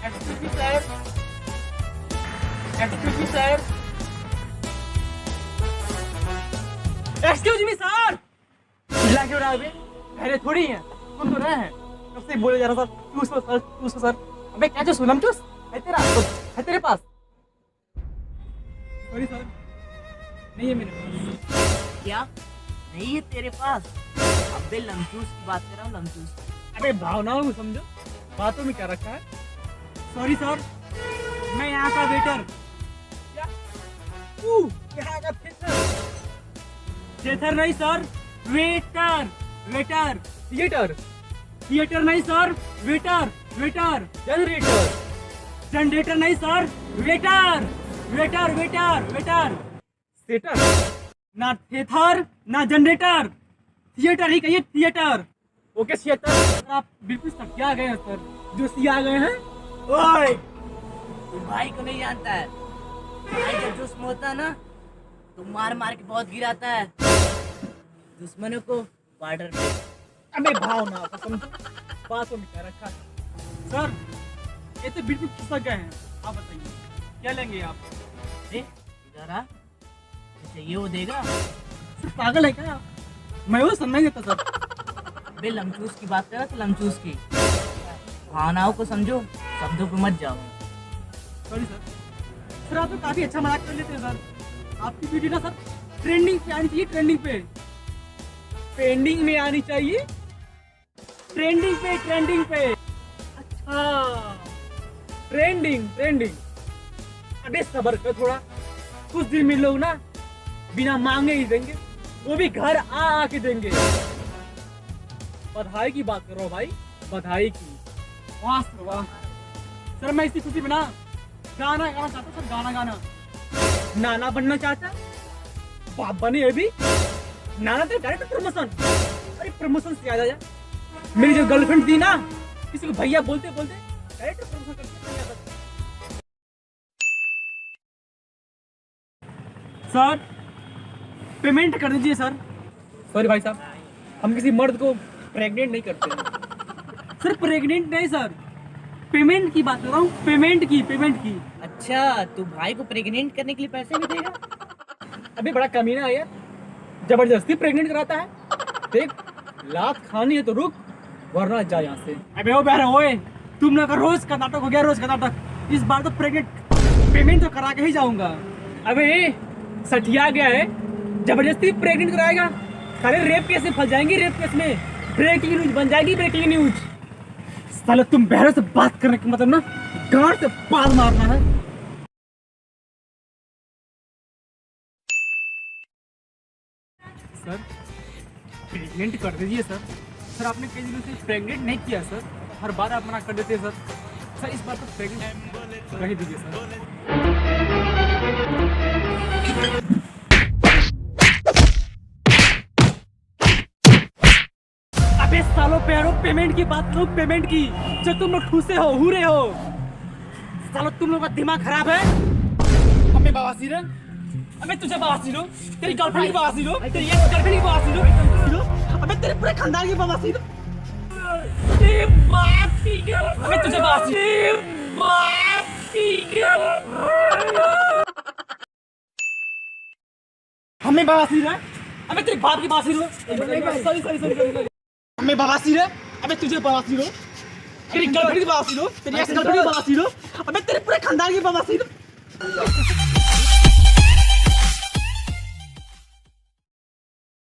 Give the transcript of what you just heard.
Excuse me sir, excuse me sir, excuse me sir. चिल्ला क्यों रहा है बे? पहले थोड़ी है, सुन तो रहे हैं। कब से बोले जा रहा सर, चूस लो सर, चूस लो सर। अबे क्या चूस, नम चूस है तेरा, है तेरे पास? सॉरी सर, नहीं है मेरे पास। क्या नहीं है तेरे पास? अबे लमचूस की बात कर रहा हूँ, लमचूस। अबे भावनाओं को समझो, बातों में क्या रखा है? सॉरी सर, मैं यहाँ का वेटर। क्या तू यहाँ का थिएटर? थिएटर नहीं sir, waiter, waiter. Theatre, theatre नहीं sir, waiter, waiter. Generator, generator नहीं sir, waiter, waiter, waiter, waiter. Theatre ना, थिएटर ना जनरेटर, थिएटर ही कहिए, थिएटर। Okay theatre. आप बिल्कुल सटिया गए हैं सर, जो सिया गए हैं। ओए तू भाई को नहीं जानता है। भाई जब जोश में होता है ना तो मार मार के बहुत गिराता है दुश्मनों को बॉर्डर पे। अबे भावना को समझो, बातों में क्या रखा है? सर ये तो बिल्कुल खिसक गए हैं। आप बताइए क्या लेंगे आप? इधर आ, जो चाहिए वो देगा। सर पागल है क्या? मैं वो समझ देता सर। बे लमचूस की बात कर रहा था, लमचूस की। भावनाओं को समझो, शब्दों पे मत जाओ। Sorry sir. सर आप तो काफी अच्छा मजाक कर लेते हैं सर। आपकी वीडियो ना सर ट्रेंडिंग पे आनी चाहिए, ट्रेंडिंग पे, ट्रेंडिंग में आनी चाहिए, ट्रेंडिंग पे, ट्रेंडिंग पे। अच्छा ट्रेंडिंग, ट्रेंडिंग। अबे सबर कर थोड़ा, कुछ दिन में लोग ना बिना मांगे ही देंगे, वो भी घर आ आके देंगे। बधाई की बात कर रहा हूँ भाई, बधाई की। वाह सर वाह। सर मैं इसी खुशी में ना गाना गाना चाहता हूँ सर, गाना गाना। नाना बनना चाहता है, बाप बने अभी। नाना तो डायरेक्ट प्रमोशन। अरे प्रमोशन से याद आया, मेरी जो गर्लफ्रेंड थी ना, किसी को भैया बोलते बोलते डायरेक्ट प्रमोशन करके। सर पेमेंट कर दीजिए सर। सॉरी भाई साहब, हम किसी मर्द को प्रेग्नेंट नहीं करते हैं। सर प्रेग्नेंट नहीं सर, पेमेंट की बात कर रहा हूँ, पेमेंट की, पेमेंट की। अच्छा तू भाई को प्रेग्नेंट करने के लिए पैसे भी देगा? अभी बड़ा कमीना है यार, जबरदस्ती प्रेग्नेंट कराता है। देख लात खानी है तो रुक, वरना जा यहाँ से। अबे ओ बहरा ओए, तुम लोग का रोज का नाटक हो गया, रोज का नाटक। इस बार तो प्रेग्नेंट पेमेंट तो करा के ही जाऊंगा। अबे सठिया गया है, जबरदस्ती प्रेग्नेंट कराएगा। सारे रेप केस में फंस जाएंगे, रेप केस में ब्रेकिंग न्यूज बन जाएगी, ब्रेकिंग न्यूज। साले तुम बहरे से बात करने का मतलब ना गांड से पाल मारना है। सर प्रेग्नेंट कर दीजिए सर। सर आपने कई दिनों से प्रेग्नेंट नहीं किया सर, हर बार आप मना कर देते हैं सर। सर इस बार तो प्रेग्नेंट कर ही दीजिए सर। अबे सालों पैरों पेमेंट की बात करो, पेमेंट की। जो तुम लोग ठूसे हो, हूरे हो, सालों तुम लोग का दिमाग खराब है। अबे बवासीर है, अबे तुझे बवासीर हो, तेरी गर्लफ्रेंड की बवासीर हो, तेरी एक्स गर्लफ्रेंड की बवासीर हो, अबे तेरे पूरे खानदान की बवासीर हो। अबे तुझे बवासीर, हमें बवासीर है, अबे तेरे बाप की बवासीर हो। Sorry sorry sorry sorry. हमें बवासीर है, अबे तुझे बवासीर हो, तेरी गर्लफ्रेंड की बवासीर हो, तेरी एक्स गर्लफ्रेंड की बवासीर हो, अबे तेरे पूरे खानदान की बवासीर हो।